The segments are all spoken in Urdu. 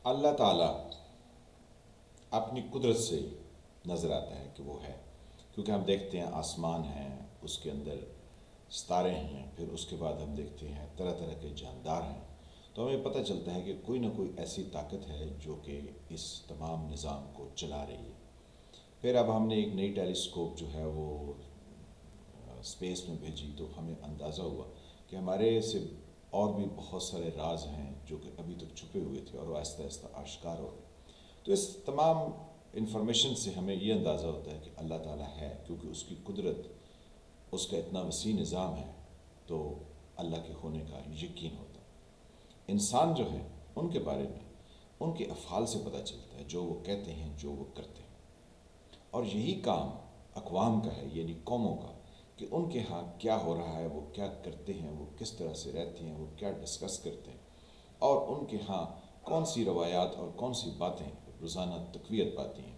اللہ تعالیٰ اپنی قدرت سے نظر آتا ہے کہ وہ ہے، کیونکہ ہم دیکھتے ہیں آسمان ہیں، اس کے اندر ستارے ہیں، پھر اس کے بعد ہم دیکھتے ہیں طرح طرح کے جاندار ہیں، تو ہمیں پتہ چلتا ہے کہ کوئی نہ کوئی ایسی طاقت ہے جو کہ اس تمام نظام کو چلا رہی ہے۔ پھر اب ہم نے ایک نئی ٹیلیسکوپ جو ہے وہ اسپیس میں بھیجی، تو ہمیں اندازہ ہوا کہ ہمارے سے اور بھی بہت سارے راز ہیں جو کہ ابھی تک چھپے ہوئے تھے اور وہ آہستہ آہستہ آشکار ہو گئے۔ تو اس تمام انفارمیشن سے ہمیں یہ اندازہ ہوتا ہے کہ اللہ تعالیٰ ہے، کیونکہ اس کی قدرت، اس کا اتنا وسیع نظام ہے، تو اللہ کے ہونے کا یقین ہوتا ہے۔ انسان جو ہے ان کے بارے میں ان کے افعال سے پتہ چلتا ہے، جو وہ کہتے ہیں، جو وہ کرتے ہیں، اور یہی کام اقوام کا ہے، یعنی قوموں کا، کہ ان کے ہاں کیا ہو رہا ہے، وہ کیا کرتے ہیں، وہ کس طرح سے رہتے ہیں، وہ کیا ڈسکس کرتے ہیں، اور ان کے ہاں کون سی روایات اور کون سی باتیں روزانہ تقویت پاتی ہیں۔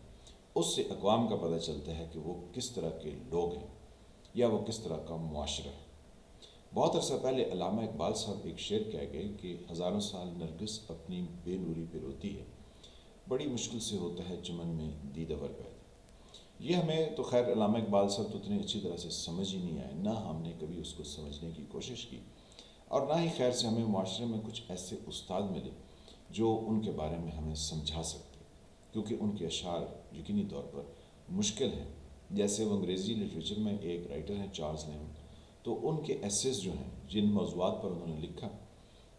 اس سے اقوام کا پتہ چلتا ہے کہ وہ کس طرح کے لوگ ہیں یا وہ کس طرح کا معاشرہ ہے۔ بہت عرصہ پہلے علامہ اقبال صاحب ایک شعر کہہ گئے کہ ہزاروں سال نرگس اپنی بے نوری پہ روتی ہے، بڑی مشکل سے ہوتا ہے چمن میں دیدور پیدا۔ یہ ہمیں تو خیر علامہ اقبال صاحب تو اتنی اچھی طرح سے سمجھ ہی نہیں آئے، نہ ہم نے کبھی اس کو سمجھنے کی کوشش کی، اور نہ ہی خیر سے ہمیں معاشرے میں کچھ ایسے استاد ملے جو ان کے بارے میں ہمیں سمجھا سکتے، کیونکہ ان کے اشعار یقینی طور پر مشکل ہیں۔ جیسے وہ انگریزی لٹریچر میں ایک رائٹر ہیں چارلز لیمن، تو ان کے ایسیز جو ہیں جن موضوعات پر انہوں نے لکھا،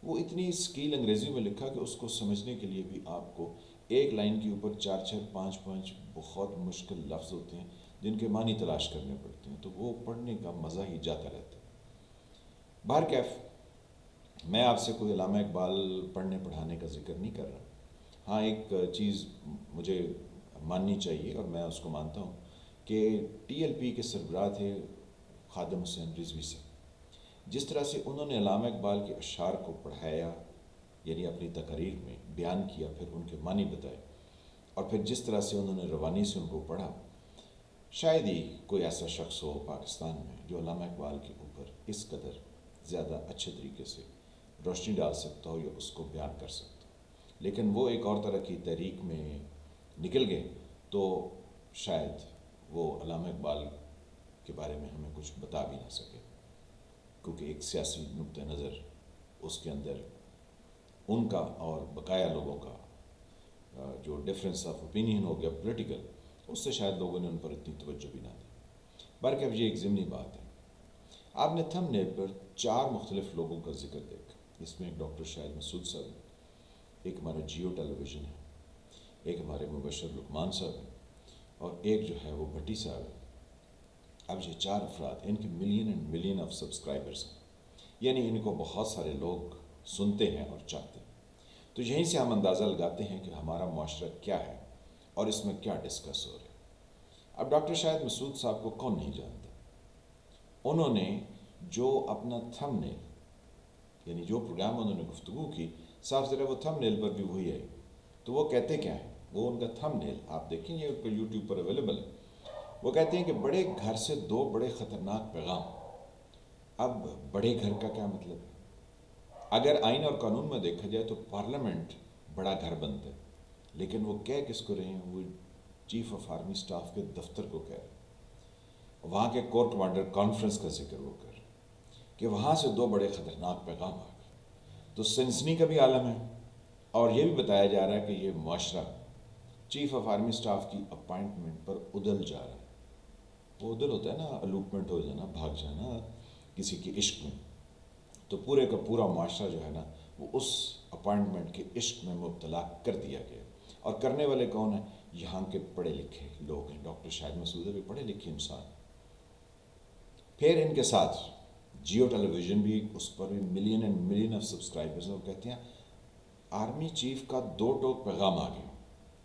وہ اتنی اسکیل انگریزی میں لکھا کہ اس کو سمجھنے کے لیے بھی آپ کو ایک لائن کے اوپر 4-5 بہت مشکل لفظ ہوتے ہیں جن کے معنی تلاش کرنے پڑتے ہیں، تو وہ پڑھنے کا مزہ ہی جاتا رہتا ہے۔ بہرکیف میں آپ سے کوئی علامہ اقبال پڑھنے پڑھانے کا ذکر نہیں کر رہا۔ ہاں، ایک چیز مجھے ماننی چاہیے اور میں اس کو مانتا ہوں کہ ٹی ایل پی کے سربراہ تھے خادم حسین رضوی سے، جس طرح سے انہوں نے علامہ اقبال کے اشعار کو پڑھایا، یعنی اپنی تقاریر میں بیان کیا، پھر ان کے معنی بتائے، اور پھر جس طرح سے انہوں نے روانی سے ان کو پڑھا، شاید ہی کوئی ایسا شخص ہو پاکستان میں جو علامہ اقبال کے اوپر اس قدر زیادہ اچھے طریقے سے روشنی ڈال سکتا ہو یا اس کو بیان کر سکتا ہو۔ لیکن وہ ایک اور طرح کی تحریک میں نکل گئے، تو شاید وہ علامہ اقبال کے بارے میں ہمیں کچھ بتا بھی نہ سکے، کیونکہ ایک سیاسی نقطہ نظر اس کے اندر ان کا اور بقایا لوگوں کا جو ڈفرینس آف اوپینین ہو گیا پولیٹیکل، اس سے شاید لوگوں نے ان پر اتنی توجہ بھی نہ دی۔ بلکہ یہ ایک ضمنی بات ہے۔ آپ نے تھم نیل پر 4 مختلف لوگوں کا ذکر دیکھا، اس میں ایک ڈاکٹر شاہد مسعود صاحب ہے، ایک ہمارا جیو ٹیلی ویژن ہے، ایک ہمارے مبشر لقمان صاحب ہیں، اور ایک جو ہے وہ بھٹی صاحب ہے۔ اب یہ 4 افراد، ان کے million and million of subscribers ہیں، یعنی ان کو بہت سارے لوگ سنتے ہیں اور چاہتے ہیں۔ تو یہیں سے ہم اندازہ لگاتے ہیں کہ ہمارا معاشرہ کیا ہے اور اس میں کیا ڈسکس ہو رہا ہے۔ اب ڈاکٹر شاہد مسعود صاحب کو کون نہیں جانتا؟ انہوں نے جو اپنا تھم نیل، یعنی جو پروگرام انہوں نے گفتگو کی، صاف ذرا وہ تھم نیل پر بھی وہی آئی، تو وہ کہتے کیا ہیں؟ وہ ان کا تھم نیل آپ دیکھیں، یہ پر یوٹیوب پر اویلیبل ہے۔ وہ کہتے ہیں کہ بڑے گھر سے 2 بڑے خطرناک پیغام۔ اب بڑے گھر کا کیا مطلب ہے؟ اگر آئین اور قانون میں دیکھا جائے تو پارلیمنٹ بڑا گھر بنتا ہے، لیکن وہ کہہ کس کو رہے ہیں؟ وہ چیف آف آرمی سٹاف کے دفتر کو کہہ رہے ہیں، وہاں کے کور کمانڈر کانفرنس کا ذکر وہ کر رہے ہیں کہ وہاں سے 2 بڑے خطرناک پیغام آ گئے۔ تو سنسنی کا بھی عالم ہے، اور یہ بھی بتایا جا رہا ہے کہ یہ معاشرہ چیف آف آرمی سٹاف کی اپائنٹمنٹ پر ادل جا رہا ہے۔ وہ ادل ہوتا ہے نا، الوپمنٹ ہو جانا، بھاگ جانا کسی کے عشق میں، تو پورے کا پورا معاشرہ جو ہے نا وہ اس اپائنٹمنٹ کے عشق میں مبتلا کر دیا گیا۔ اور کرنے والے کون ہیں؟ یہاں کے پڑھے لکھے لوگ ہیں۔ ڈاکٹر شاہد مسعود بھی پڑھے لکھے انسان۔ پھر ان کے ساتھ جیو ٹیلی ویژن بھی، اس پر بھی million and million of subscribers ہیں۔ وہ کہتے ہیں آرمی چیف کا 2 ٹوک پیغام آ گیا،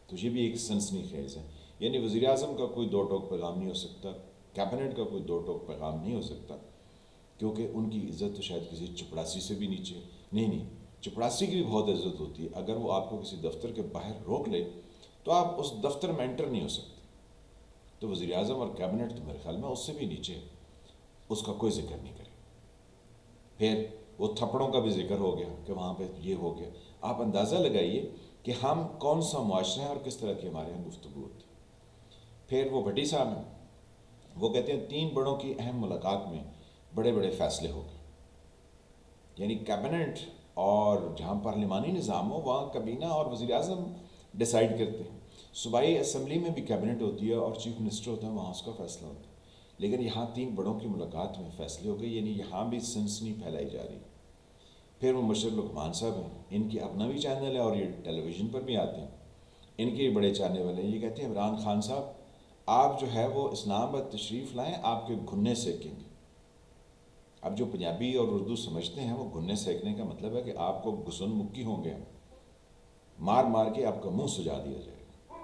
تو یہ بھی ایک سنسنی خیز ہے۔ یعنی وزیر اعظم کا کوئی 2 ٹوک پیغام نہیں ہو سکتا، کیبنٹ کا کوئی 2 ٹوک پیغام نہیں ہو سکتا، کیونکہ ان کی عزت تو شاید کسی چپڑاسی سے بھی نیچے نہیں، چپڑاسی کی بھی بہت عزت ہوتی ہے۔ اگر وہ آپ کو کسی دفتر کے باہر روک لے تو آپ اس دفتر میں انٹر نہیں ہو سکتے، تو وزیر اعظم اور کیبنٹ تو میرے خیال میں اس سے بھی نیچے ہے، اس کا کوئی ذکر نہیں کرے۔ پھر وہ تھپڑوں کا بھی ذکر ہو گیا کہ وہاں پہ یہ ہو گیا. آپ اندازہ لگائیے کہ ہم کون سا معاشرہ ہیں اور کس طرح کی ہمارے یہاں گفتگو ہوتی. پھر وہ بھٹی صاحب ہیں، وہ کہتے ہیں 3 بڑوں کی اہم ملاقات میں بڑے بڑے فیصلے ہو گئے. یعنی کیبنٹ اور جہاں پارلیمانی نظام ہو وہاں کابینہ اور وزیر اعظم ڈیسائیڈ کرتے ہیں. صوبائی اسمبلی میں بھی کیبنٹ ہوتی ہے اور چیف منسٹر ہوتا ہے، وہاں اس کا فیصلہ ہوتا ہے. لیکن یہاں 3 بڑوں کی ملاقات میں فیصلے ہو گئے، یعنی یہاں بھی سنسنی پھیلائی جا رہی ہے. پھر وہ مشرف لقمان صاحب ہیں، ان کی اپنا بھی چینل ہے اور یہ ٹیلی ویژن پر بھی آتے ہیں، ان کے بڑے چاہنے والے ہیں. یہ کہتے ہیں عمران خان صاحب آپ جو ہے وہ اسلام آباد تشریف لائیں، آپ کے گھنے سیکیں گے. اب جو پنجابی اور اردو سمجھتے ہیں وہ گھنے سیکنے کا مطلب ہے کہ آپ کو گھسن مکی ہوں گے، مار مار کے آپ کا منہ سجا دیا جائے گا.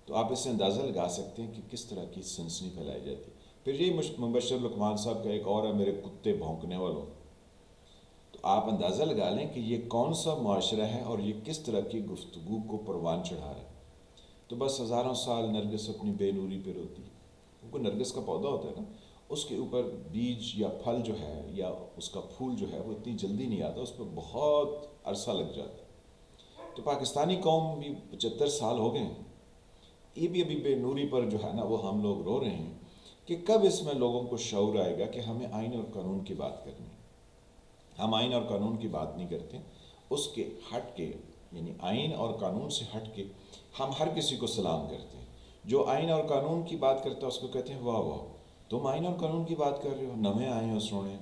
تو آپ اس سے اندازہ لگا سکتے ہیں کہ کس طرح کی سنسنی پھیلائی جاتی ہے. پھر یہی مبشر لقمان صاحب کا ایک اور ہے، میرے کتے بھونکنے والوں. تو آپ اندازہ لگا لیں کہ یہ کون سا معاشرہ ہے اور یہ کس طرح کی گفتگو کو پروان چڑھا رہا ہے. تو بس ہزاروں سال نرگس اپنی بے نوری پہ روتی. وہ نرگس کا پودا ہوتا ہے نا، اس کے اوپر بیج یا پھل جو ہے یا اس کا پھول جو ہے وہ اتنی جلدی نہیں آتا، اس پہ بہت عرصہ لگ جاتا ہے. تو پاکستانی قوم بھی 75 سال ہو گئے ہیں، یہ بھی ابھی بے نوری پر جو ہے نا وہ ہم لوگ رو رہے ہیں کہ کب اس میں لوگوں کو شعور آئے گا کہ ہمیں آئین اور قانون کی بات کرنی ہے. ہم آئین اور قانون کی بات نہیں کرتے، اس کے ہٹ کے، یعنی آئین اور قانون سے ہٹ کے ہم ہر کسی کو سلام کرتے ہیں. جو آئین اور قانون کی بات کرتا ہے اس کو کہتے ہیں واہ واہ تم آئین اور قانون کی بات کر رہے ہو، نویں آئے ہو سونے.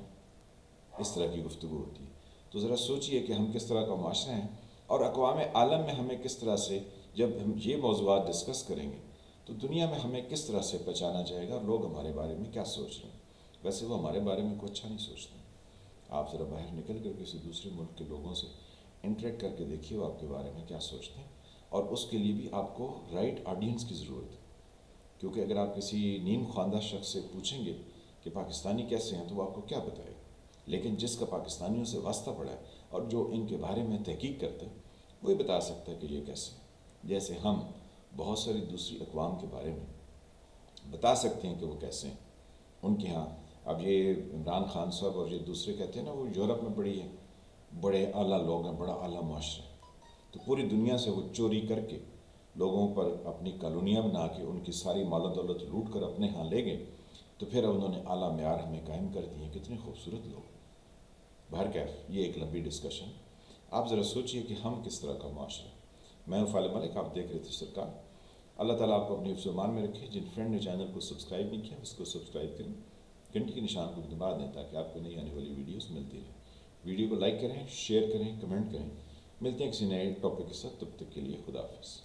اس طرح کی گفتگو ہوتی ہے. تو ذرا سوچئے کہ ہم کس طرح کا معاشرہ ہیں، اور اقوام عالم میں ہمیں کس طرح سے، جب ہم یہ موضوعات ڈسکس کریں گے تو دنیا میں ہمیں کس طرح سے پہچانا جائے گا اور لوگ ہمارے بارے میں کیا سوچ رہے ہیں. ویسے وہ ہمارے بارے میں کوئی اچھا نہیں سوچتے. آپ ذرا باہر نکل کر کسی دوسرے ملک کے لوگوں سے انٹریکٹ کر کے دیکھیے وہ آپ کے بارے میں کیا سوچتے ہیں، اور اس کے لیے بھی آپ کو رائٹ آڈینس کی ضرورت ہے. کیونکہ اگر آپ کسی نیم خواندہ شخص سے پوچھیں گے کہ پاکستانی کیسے ہیں تو وہ آپ کو کیا بتائے گا. لیکن جس کا پاکستانیوں سے واسطہ پڑا ہے اور جو ان کے بارے میں تحقیق کرتا ہے وہی بتا سکتا ہے کہ یہ کیسے ہیں. جیسے ہم بہت ساری دوسری اقوام کے بارے میں بتا سکتے ہیں کہ وہ کیسے ہیں. ان کے ہاں اب یہ عمران خان صاحب اور یہ دوسرے کہتے ہیں نا وہ یورپ میں بڑے اعلیٰ لوگ ہیں، بڑا اعلیٰ معاشرہ ہے. تو پوری دنیا سے وہ چوری کر کے لوگوں پر اپنی کالونیاں بنا کے ان کی ساری مال و دولت لوٹ کر اپنے ہاں لے گئے. تو پھر انہوں نے اعلیٰ معیار ہمیں قائم کر دی ہیں. کتنے خوبصورت لوگ. بہرکیف یہ ایک لمبی ڈسکشن. آپ ذرا سوچئے کہ ہم کس طرح کا معاشرہ. میں ہوں فالح ملک، آپ دیکھ رہے تھے سرکار. اللہ تعالیٰ آپ کو اپنی حفظ و امان میں رکھے. جن فرینڈ نے چینل کو سبسکرائب نہیں کیا اس کو سبسکرائب کریں، گھنٹی کے نشان کو دبا دیں تاکہ آپ کو نئی آنے والی ویڈیوز ملتی رہیں. ویڈیو کو لائک کریں، شیئر کریں، کمنٹ کریں. ملتے ہیں کسی نئے ٹاپک کے ساتھ، تب تک کے لیے خدا حافظ.